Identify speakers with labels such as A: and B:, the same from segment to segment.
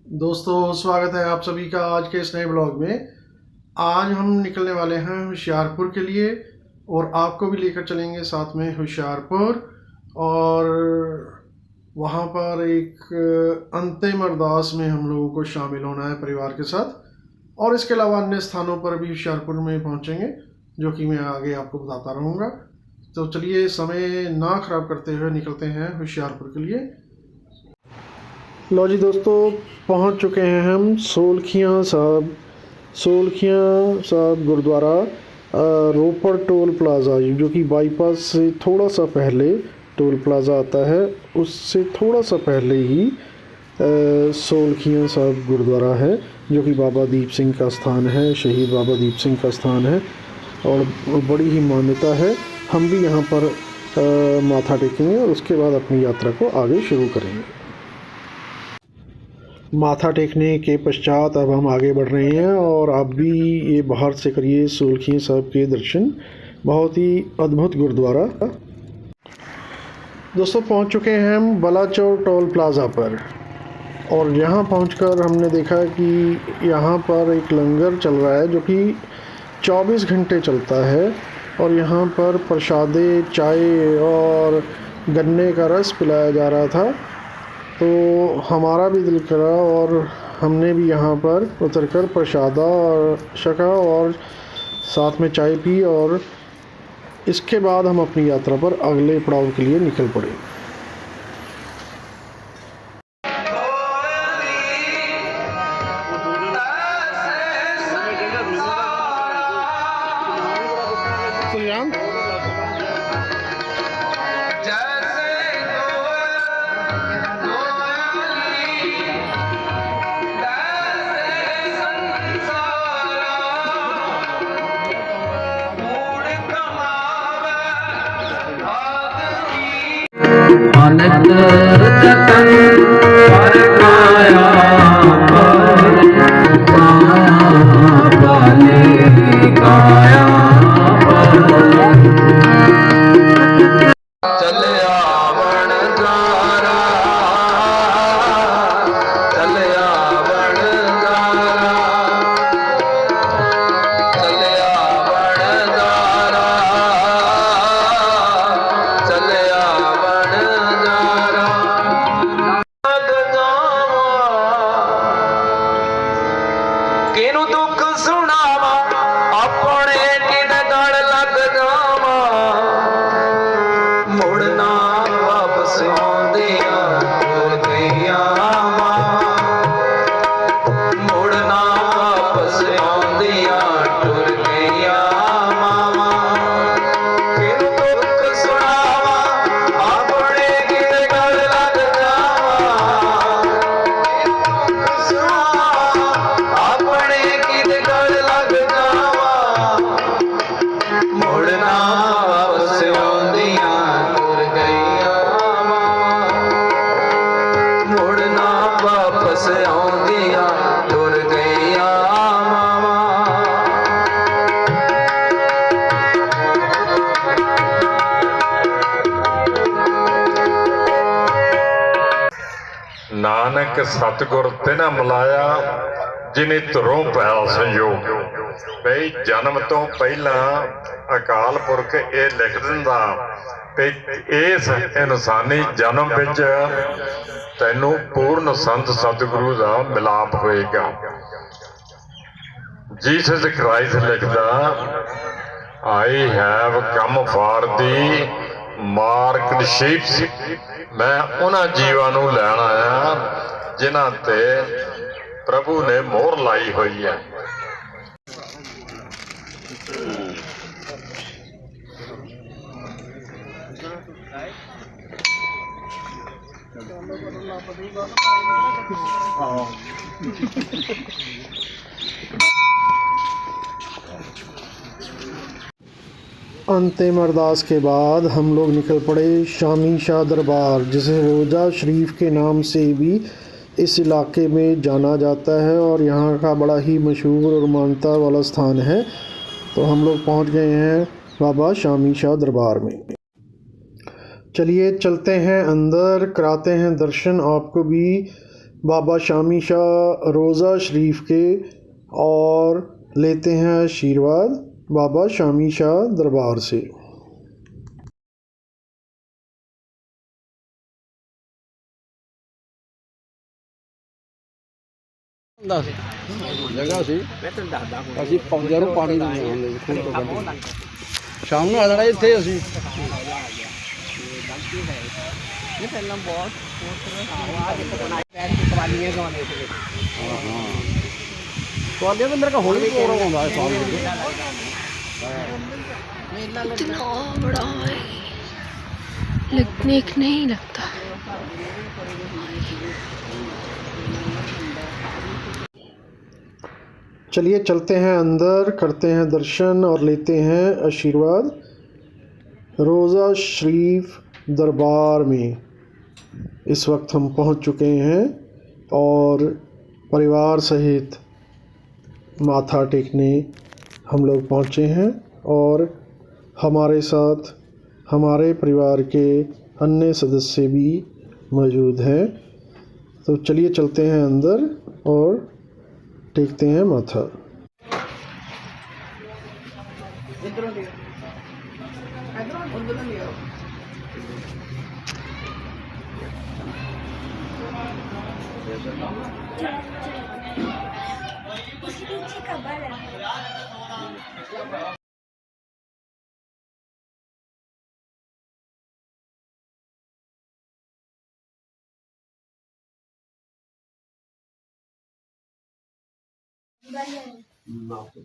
A: दोस्तों, स्वागत है आप सभी का आज के इस नए ब्लॉग में। आज हम निकलने वाले हैं होशियारपुर के लिए और आपको भी लेकर चलेंगे साथ में होशियारपुर। और वहाँ पर एक अंतिम अरदास में हम लोगों को शामिल होना है परिवार के साथ, और इसके अलावा अन्य स्थानों पर भी होशियारपुर में पहुँचेंगे, जो कि मैं आगे आपको बताता रहूँगा। तो चलिए समय ना ख़राब करते हुए निकलते हैं होशियारपुर के लिए। लो जी दोस्तों, पहुंच चुके हैं हम सोलखियां साहब गुरुद्वारा रोपड़ टोल प्लाज़ा, जो कि बाईपास से थोड़ा सा पहले टोल प्लाज़ा आता है, उससे थोड़ा सा पहले ही सोलखियां साहब गुरुद्वारा है, जो कि बाबा दीप सिंह का स्थान है, शहीद बाबा दीप सिंह का स्थान है और बड़ी ही मान्यता है। हम भी यहाँ पर माथा टेकेंगे और उसके बाद अपनी यात्रा को आगे शुरू करेंगे। माथा टेकने के पश्चात अब हम आगे बढ़ रहे हैं और आप भी ये बाहर से करिए सोलखियां साहब के दर्शन। बहुत ही अद्भुत गुरुद्वारा। दोस्तों, पहुंच चुके हैं हम बलाचौर टोल प्लाज़ा पर, और यहाँ पहुंचकर हमने देखा कि यहाँ पर एक लंगर चल रहा है जो कि 24 घंटे चलता है, और यहाँ पर प्रसादे, चाय और गन्ने का रस पिलाया जा रहा था। तो हमारा भी दिल करा और हमने भी यहाँ पर उतरकर प्रसादा और छका और साथ में चाय पी, और इसके बाद हम अपनी यात्रा पर अगले पड़ाव के लिए निकल पड़े।
B: अनंत जतन पर माया पाले काया चले आवण द्वारा, चले आवण द्वारा, चले आवण द्वारा, चले आवण किनु दुख सुनावा अपने किद गल लग जावा, मुड़ना वापस आंदिया टुर गईया मावा, मुड़ना वापस आंदिया टुर गईया मावा। किनु दुख सुनावा अपने किद गल लग जावा, अपने किद गल लग जावा, मुड़ना वापस आंदिया टुर गईया मावा, मुड़ना वापस आंदिया टुर गईया मावा।
C: नानक सतगुर तिन मिलाया जिने तुरों पैल संयोग। बई जन्म तो पहला अकाल पुरख ये लिख दिंदा कि इस इंसानी जन्म विच तैनू पूर्ण संत सतगुरु का मिलाप होएगा। जीसस क्राइस्ट लिखदा, I have come for the marked sheeps. मैं उन्हां जीवां नूं लैण आया जिन्हां ते प्रभु ने मोहर लाई हुई है।
A: अंतिम अरदास के बाद हम लोग निकल पड़े शामी शाह दरबार, जिसे रोज़ा शरीफ के नाम से भी इस इलाके में जाना जाता है और यहाँ का बड़ा ही मशहूर और मान्यता वाला स्थान है। तो हम लोग पहुँच गए हैं बाबा शामी शाह दरबार में। चलिए चलते हैं अंदर, कराते हैं दर्शन आपको भी बाबा शामी शाह रोज़ा शरीफ के और लेते हैं आशीर्वाद बाबा शामी शाह दरबार से।
D: जगह सी ਅਸੀਂ ਪੌਦਿਆਂ ਨੂੰ ਪਾਣੀ ਦਿੰਦੇ ਹੁੰਦੇ ਸੀ ਖੂਹ ਤੋਂ ਕੱਢ ਕੇ। ਸ਼ਾਮ ਨੂੰ ਆ ਜਾਣਾ ਇੱਥੇ ਅਸੀਂ। ਟਰਾਲੀਆਂ ਤਾਂ ਮੇਰੇ ਕੋਲ ਹੁਣ ਵੀ ਪ੍ਰੋਗਰਾਮ ਆਉਂਦਾ ਹੈ ਸਾਲ ਵਿੱਚ।
E: इतना बड़ा है, लगने को नहीं लगता।
A: चलिए चलते हैं अंदर, करते हैं दर्शन और लेते हैं आशीर्वाद रोज़ा शरीफ दरबार में। इस वक्त हम पहुंच चुके हैं और परिवार सहित माथा टेकने हम लोग पहुंचे हैं और हमारे साथ हमारे परिवार के अन्य सदस्य भी मौजूद हैं। तो चलिए चलते हैं अंदर और टेकते हैं माथा।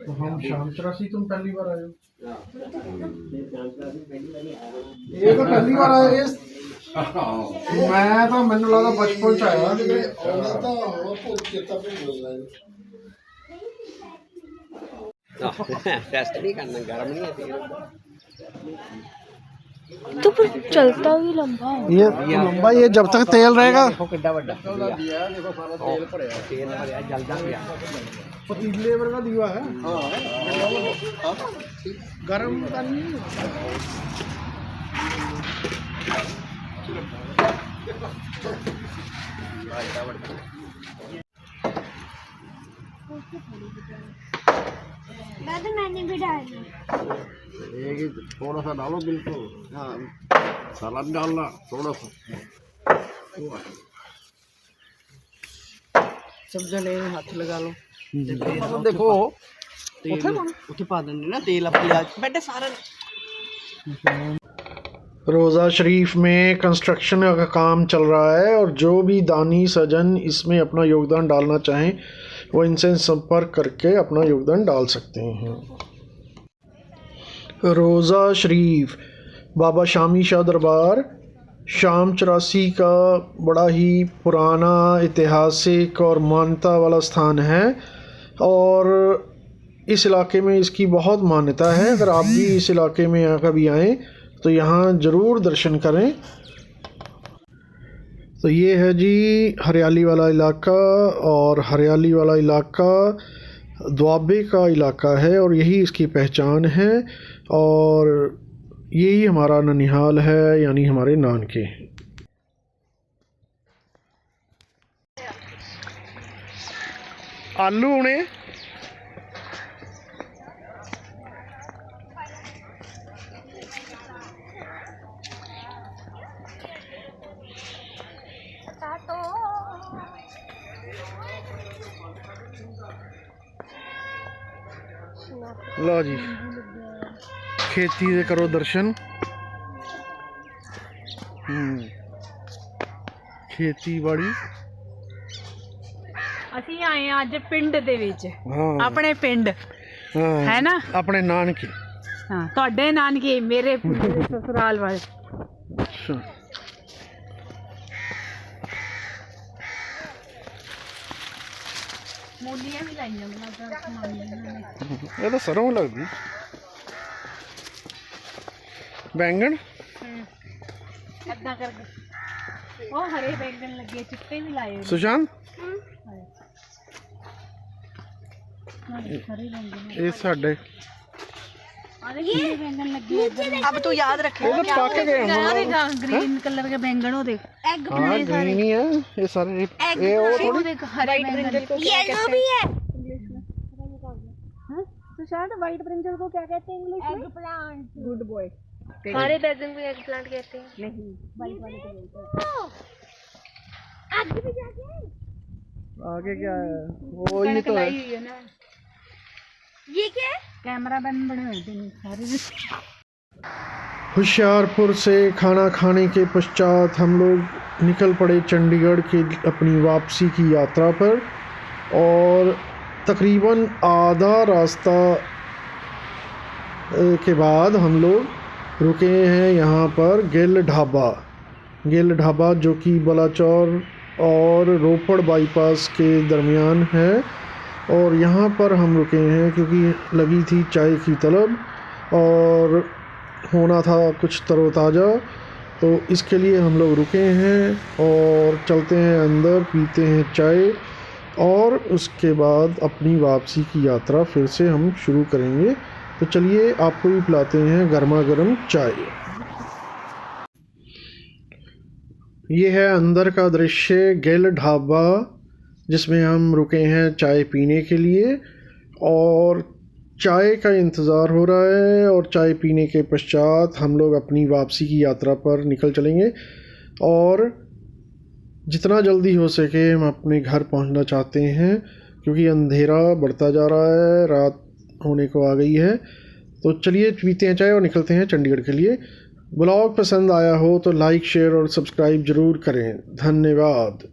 A: तो हम शाम चौरासी तुम पहली बार आए हो? ये तो पहली बार आए इस मैं तो मैंने लगा बचपन से आया
D: टेस्ट नहीं करना, गर्म नहीं है
E: तो फिर चलता भी लंबा हो।
A: ये लंबा, ये जब तक तेल रहेगा।
D: देखो कितना बड़ा देखो सारा तेल भरया जलदा गया।
A: पतीले वर्गा दीवा है। गरम का नहीं
E: मैंने भी डाली।
D: एक थोड़ा सा डालो बिल्कुल। हाँ, सलाद डालना थोड़ा सा। सब जने हाथ लगा लो। देखो उठे पा देंगे ना तेल अपने बेटे सारा।
A: रोज़ा शरीफ में कंस्ट्रक्शन का काम चल रहा है और जो भी दानी सजन इसमें अपना योगदान डालना चाहें वो इनसे संपर्क करके अपना योगदान डाल सकते हैं। रोज़ा शरीफ बाबा शामी शाह दरबार शाम 84 का बड़ा ही पुराना ऐतिहासिक और मान्यता वाला स्थान है और इस इलाके में इसकी बहुत मान्यता है। अगर आप भी इस इलाके में कभी आएँ तो यहाँ ज़रूर दर्शन करें। तो ये है जी हरियाली वाला इलाका और हरियाली वाला इलाका द्वाबे का इलाका है और यही इसकी पहचान है और यही हमारा ननिहाल है, यानी हमारे नानके। आलू उन्हें लो जी खेती दे करो दर्शन। खेतीबाड़ी
F: ਅਸੀਂ ਆਏ ਆ ਅੱਜ ਪਿੰਡ ਦੇ ਵਿੱਚ।
A: हाँ
F: ਆਪਣੇ ਪਿੰਡ
A: हाँ
F: ਹੈ ਨਾ।
A: अपने नानके।
F: ਹਾਂ ਤੁਹਾਡੇ ਨਾਨਕੇ ਮੇਰੇ ਸਸੁਰਾਲ ਵਾਲੇ।
A: अच्छा
F: ਮੂਲੀਆਂ ਵੀ ਲਾਈਆਂ
A: ये तो सरों लगती। बैंगन
F: ਏਦਾਂ ਕਰਕੇ ਉਹ ਹਰੇ ਬੈਂਗਣ ਲੱਗੇ, ਚਿੱਟੇ ਵੀ ਲਾਏ ਹੋਏ
A: सुशांत
F: ਨੇ। ਹਰੇ ਬੈਂਗਣ
A: ये साढ़े
F: अरे कितने बैंगन लगे हैं।
D: अब तू याद रखे
A: ये तो पक गए हैं।
F: अरे ग्रीन कलर के बैंगन हो देख एग
A: हाँ ग्रीन ही है ये सारे। ये वो थोड़ी
F: देख हरे बैंगन
E: येलो भी है।
F: तो शायद व्हाइट ब्रिंजल को क्या कहते हैं इंग्लिश में? Egg plant. Good boy.
E: हरे बैगन को एग प्लांट कहते हैं।
F: नहीं व्हाइट वाले को बोलते हैं।
E: आगे भी जाके
A: आगे क्या है वो ये तो है।
F: हुई है ना
E: ये क्या है?
F: कैमरा बंद बड़े होते हैं सारे।
A: होशियारपुर से खाना खाने के पश्चात हम लोग निकल पड़े चंडीगढ़ की अपनी वापसी की यात्रा पर, और तकरीबन आधा रास्ता के बाद हम लोग रुके हैं यहाँ पर गिल ढाबा जो कि बलाचौर और रोपड़ बाईपास के दरमियान है। और यहाँ पर हम रुके हैं क्योंकि लगी थी चाय की तलब और होना था कुछ तरोताज़ा, तो इसके लिए हम लोग रुके हैं और चलते हैं अंदर, पीते हैं चाय और उसके बाद अपनी वापसी की यात्रा फिर से हम शुरू करेंगे। तो चलिए आपको भी पिलाते हैं गर्मा गर्म चाय। ये है अंदर का दृश्य गिल ढाबा जिसमें हम रुके हैं चाय पीने के लिए, और चाय का इंतज़ार हो रहा है। और चाय पीने के पश्चात हम लोग अपनी वापसी की यात्रा पर निकल चलेंगे, और जितना जल्दी हो सके हम अपने घर पहुंचना चाहते हैं क्योंकि अंधेरा बढ़ता जा रहा है, रात होने को आ गई है। तो चलिए पीते हैं चाय और निकलते हैं चंडीगढ़ के लिए। ब्लॉग पसंद आया हो तो लाइक शेयर और सब्सक्राइब ज़रूर करें। धन्यवाद।